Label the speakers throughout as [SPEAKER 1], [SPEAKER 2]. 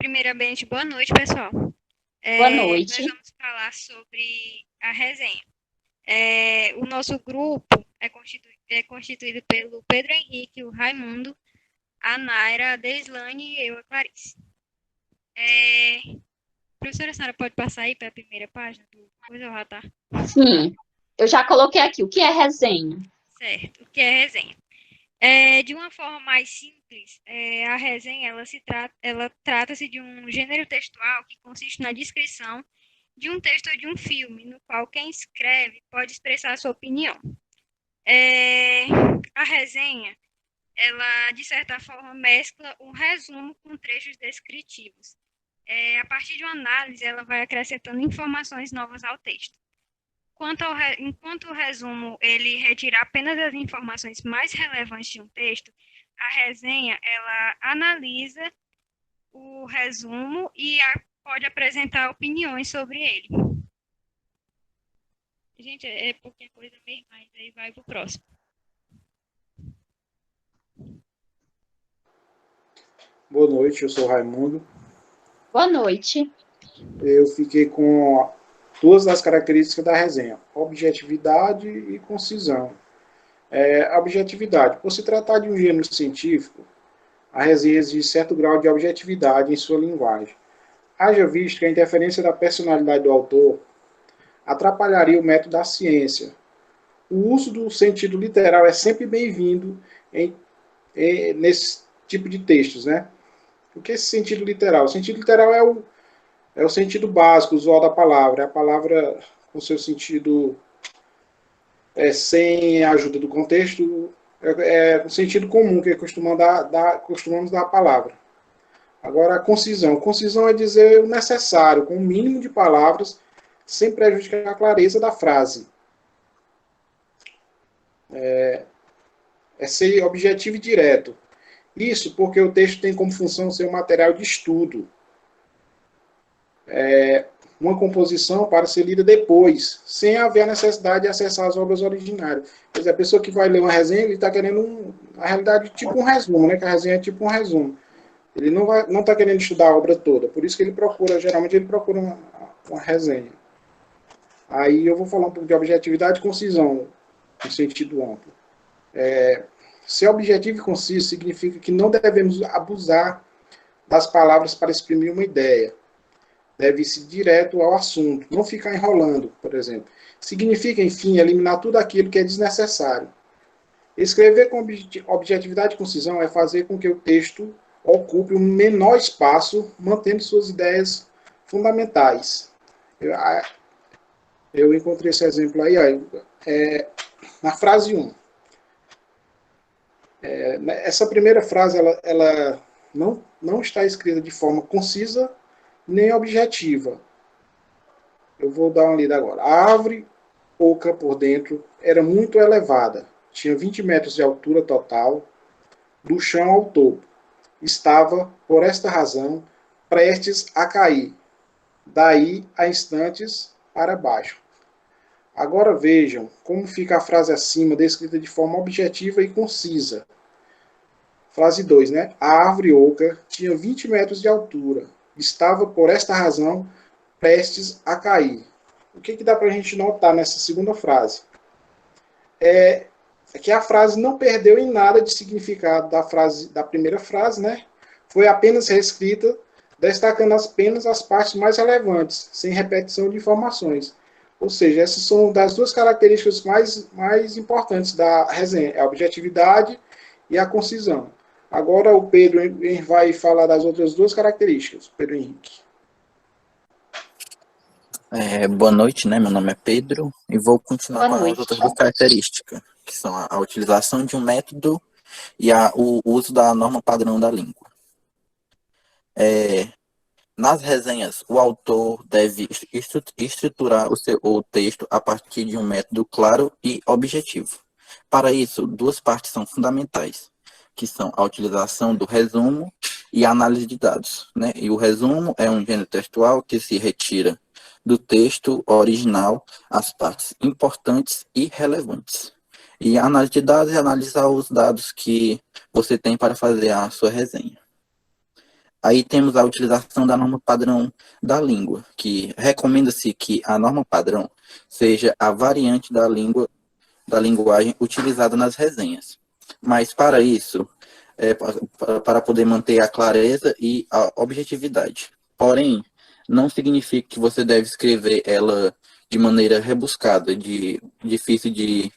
[SPEAKER 1] Primeiramente, boa noite, pessoal.
[SPEAKER 2] Boa
[SPEAKER 1] Nós
[SPEAKER 2] noite.
[SPEAKER 1] vamos falar sobre a resenha. O nosso grupo é constituído pelo Pedro Henrique, o Raimundo, a Naira, a Deslane e eu, a Clarice. Professora, a senhora pode passar aí para a primeira página do coisa já tá
[SPEAKER 2] Sim, eu já coloquei aqui. O que é resenha?
[SPEAKER 1] certo. O que é resenha? De uma forma mais simples, a resenha ela trata-se de um gênero textual que consiste na descrição de um texto ou de um filme, no qual quem escreve pode expressar sua opinião. É, a resenha, ela, de certa forma, mescla um resumo com trechos descritivos. A partir de uma análise, ela vai acrescentando informações novas ao texto. Enquanto o resumo ele retira apenas as informações mais relevantes de um texto, a resenha ela analisa o resumo e pode apresentar opiniões sobre ele. Gente, é pouquinha coisa mesmo, mas aí vai pro próximo.
[SPEAKER 3] Boa noite, eu sou o Raimundo.
[SPEAKER 2] Boa noite.
[SPEAKER 3] Eu fiquei com duas das características da resenha: objetividade e concisão. Objetividade. Por se tratar de um gênero científico, a resenha exige certo grau de objetividade em sua linguagem. Haja visto que a interferência da personalidade do autor atrapalharia o método da ciência. O uso do sentido literal é sempre bem-vindo nesse tipo de textos, né? O que é esse sentido literal? O sentido literal é o sentido básico, usual da palavra. É a palavra com seu sentido sem a ajuda do contexto, é o sentido comum que costumamos dar a palavra. Agora, a concisão. Concisão é dizer o necessário, com o mínimo de palavras, sem prejudicar a clareza da frase. É ser objetivo e direto. Isso porque o texto tem como função ser um material de estudo. Uma composição para ser lida depois, sem haver a necessidade de acessar as obras originárias. Quer dizer, a pessoa que vai ler uma resenha, ele está querendo, na realidade, tipo um resumo, né? Que a resenha é tipo um resumo. Ele não está querendo estudar a obra toda, por isso que geralmente ele procura uma resenha. Aí eu vou falar um pouco de objetividade e concisão, no sentido amplo. Ser objetivo e conciso significa que não devemos abusar das palavras para exprimir uma ideia. Deve ir direto ao assunto, não ficar enrolando, por exemplo. Significa, enfim, eliminar tudo aquilo que é desnecessário. Escrever com objetividade e concisão é fazer com que o texto ocupe o menor espaço, mantendo suas ideias fundamentais. Eu encontrei esse exemplo aí, na frase 1. Essa primeira frase ela não está escrita de forma concisa nem objetiva. Eu vou dar uma lida agora. A árvore oca por dentro era muito elevada. Tinha 20 metros de altura total, do chão ao topo. Estava, por esta razão, prestes a cair, daí a instantes para baixo. Agora vejam como fica a frase acima, descrita de forma objetiva e concisa. Frase 2, né? A árvore oca tinha 20 metros de altura. Estava, por esta razão, prestes a cair. O que dá para a gente notar nessa segunda frase? É que a frase não perdeu em nada de significado da primeira frase, né? Foi apenas reescrita, destacando apenas as partes mais relevantes, sem repetição de informações. Ou seja, essas são das duas características mais importantes da resenha, a objetividade e a concisão. Agora o Pedro vai falar das outras duas características, Pedro Henrique.
[SPEAKER 4] Boa noite, né? Meu nome é Pedro e vou continuar
[SPEAKER 2] Boa
[SPEAKER 4] com as
[SPEAKER 2] noite.
[SPEAKER 4] outras duas características, que são a utilização de um método e o uso da norma padrão da língua. Nas resenhas, o autor deve estruturar o texto a partir de um método claro e objetivo. Para isso, duas partes são fundamentais, que são a utilização do resumo e a análise de dados, né? E o resumo é um gênero textual que se retira do texto original as partes importantes e relevantes. E a análise de dados é analisar os dados que você tem para fazer a sua resenha. Aí temos a utilização da norma padrão da língua, que recomenda-se que a norma padrão seja a variante da linguagem utilizada nas resenhas. Mas para isso, para poder manter a clareza e a objetividade. Porém, não significa que você deve escrever ela de maneira rebuscada, difícil de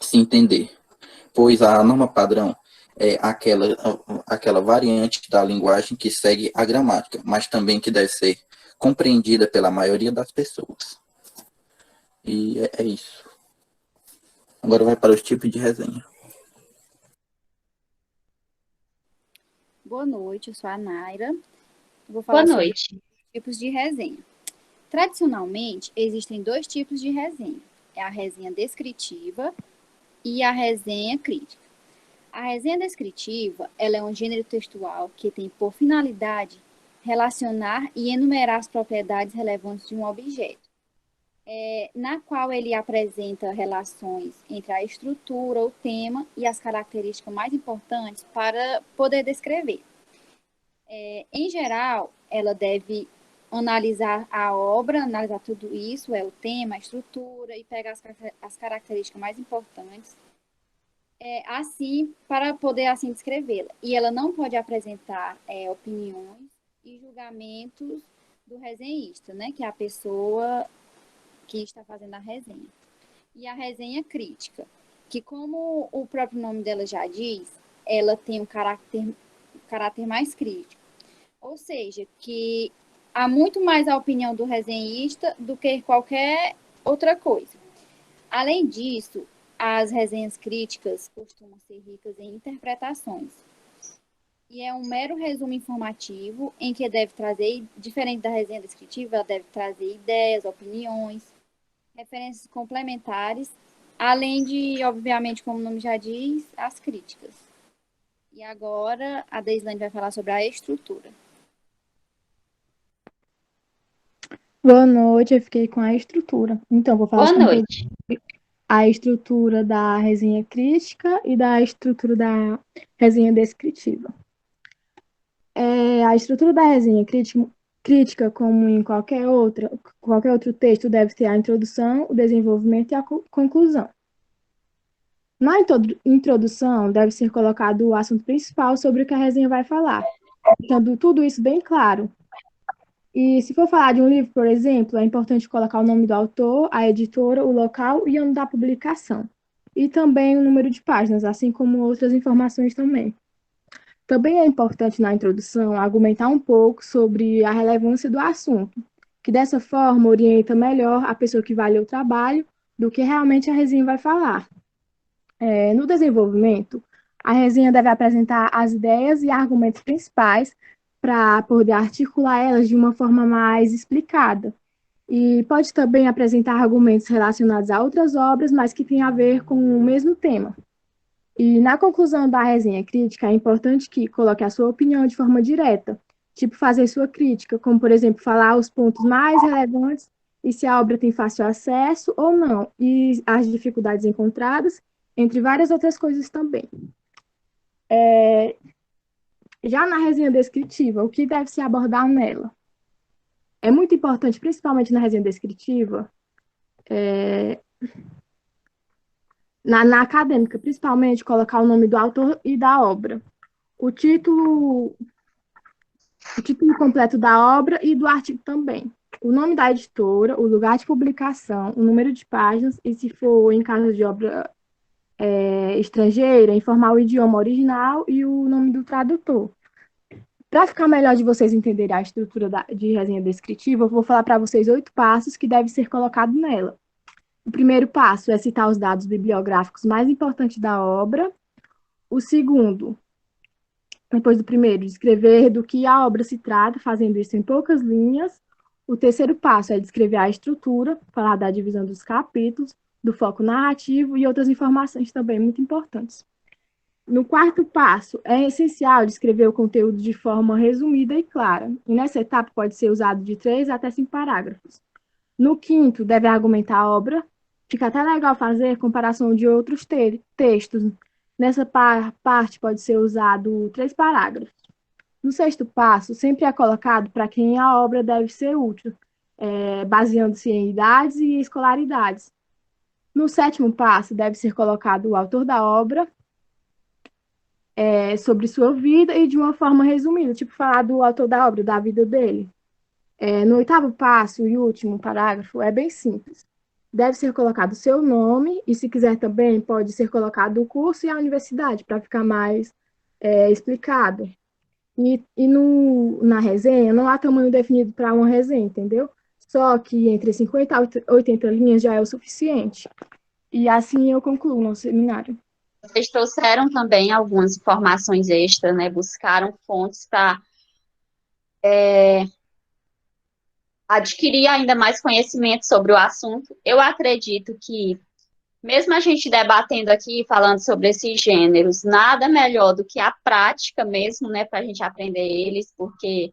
[SPEAKER 4] se entender, pois a norma padrão é aquela variante da linguagem que segue a gramática, mas também que deve ser compreendida pela maioria das pessoas. E é isso. Agora vai para os tipos de resenha.
[SPEAKER 5] Boa noite, eu sou a Naira. Eu vou
[SPEAKER 2] Boa
[SPEAKER 5] falar sobre
[SPEAKER 2] noite.
[SPEAKER 5] tipos de resenha. Tradicionalmente, existem dois tipos de resenha. É a resenha descritiva e a resenha crítica. A resenha descritiva, ela é um gênero textual que tem por finalidade relacionar e enumerar as propriedades relevantes de um objeto, na qual ele apresenta relações entre a estrutura, o tema e as características mais importantes para poder descrever. Em geral, ela deve analisar a obra, analisar tudo isso, o tema, a estrutura, e pegar as características mais importantes, assim, para poder assim descrevê-la. E ela não pode apresentar opiniões e julgamentos do resenhista, né, que é a pessoa que está fazendo a resenha. E a resenha crítica, que como o próprio nome dela já diz, ela tem um caráter mais crítico. Ou seja, que há muito mais a opinião do resenhista do que qualquer outra coisa. Além disso, as resenhas críticas costumam ser ricas em interpretações. E é um mero resumo informativo em que deve trazer, diferente da resenha descritiva, ela deve trazer ideias, opiniões, referências complementares, além de, obviamente, como o nome já diz, as críticas. E agora a Deislane vai falar sobre a estrutura.
[SPEAKER 6] Boa noite, eu fiquei com a estrutura. Então, vou falar
[SPEAKER 2] Boa
[SPEAKER 6] sobre
[SPEAKER 2] noite.
[SPEAKER 6] a estrutura da resenha crítica e da estrutura da resenha descritiva. A estrutura da resenha crítica, como em qualquer outro texto, deve ter a introdução, o desenvolvimento e a conclusão. Na introdução, deve ser colocado o assunto principal sobre o que a resenha vai falar, deixando tudo isso bem claro. E se for falar de um livro, por exemplo, é importante colocar o nome do autor, a editora, o local e o ano da publicação. E também o número de páginas, assim como outras informações também. Também é importante na introdução argumentar um pouco sobre a relevância do assunto, que dessa forma orienta melhor a pessoa que vai ler o trabalho do que realmente a resenha vai falar. No desenvolvimento, a resenha deve apresentar as ideias e argumentos principais para poder articular elas de uma forma mais explicada. E pode também apresentar argumentos relacionados a outras obras, mas que têm a ver com o mesmo tema. E na conclusão da resenha crítica, é importante que coloque a sua opinião de forma direta, tipo fazer sua crítica, como, por exemplo, falar os pontos mais relevantes e se a obra tem fácil acesso ou não, e as dificuldades encontradas, entre várias outras coisas também. Já na resenha descritiva, o que deve se abordar nela? É muito importante, principalmente na resenha descritiva, na acadêmica, principalmente, colocar o nome do autor e da obra, o título completo da obra e do artigo também, o nome da editora, o lugar de publicação, o número de páginas e, se for em caso de obra estrangeira, informar o idioma original e o nome do tradutor. Para ficar melhor de vocês entenderem a estrutura de resenha descritiva, eu vou falar para vocês 8 passos que devem ser colocados nela. O primeiro passo é citar os dados bibliográficos mais importantes da obra. O segundo, depois do primeiro, descrever do que a obra se trata, fazendo isso em poucas linhas. O terceiro passo é descrever a estrutura, falar da divisão dos capítulos, do foco narrativo e outras informações também muito importantes. No quarto passo, é essencial descrever o conteúdo de forma resumida e clara, e nessa etapa pode ser usado de 3 até 5 parágrafos. No quinto, deve argumentar a obra. Fica até legal fazer comparação de outros textos. Nessa parte pode ser usado 3 parágrafos. No sexto passo, sempre é colocado para quem a obra deve ser útil, baseando-se em idades e escolaridades. No sétimo passo, deve ser colocado o autor da obra, sobre sua vida e de uma forma resumida, tipo falar do autor da obra, da vida dele. No oitavo passo e último parágrafo, é bem simples. Deve ser colocado o seu nome e, se quiser também, pode ser colocado o curso e a universidade, para ficar mais explicado. Na resenha, não há tamanho definido para uma resenha, entendeu? Só que entre 50 a 80 linhas já é o suficiente. E assim eu concluo o nosso seminário.
[SPEAKER 2] Vocês trouxeram também algumas informações extras, né? Buscaram fontes para adquirir ainda mais conhecimento sobre o assunto. Eu acredito que, mesmo a gente debatendo aqui, falando sobre esses gêneros, nada melhor do que a prática mesmo, né? Para a gente aprender eles, porque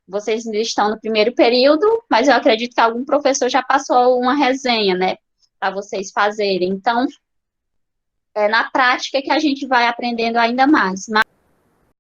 [SPEAKER 2] vocês ainda estão no primeiro período, mas eu acredito que algum professor já passou uma resenha, né? Para vocês fazerem. Então, é na prática que a gente vai aprendendo ainda mais.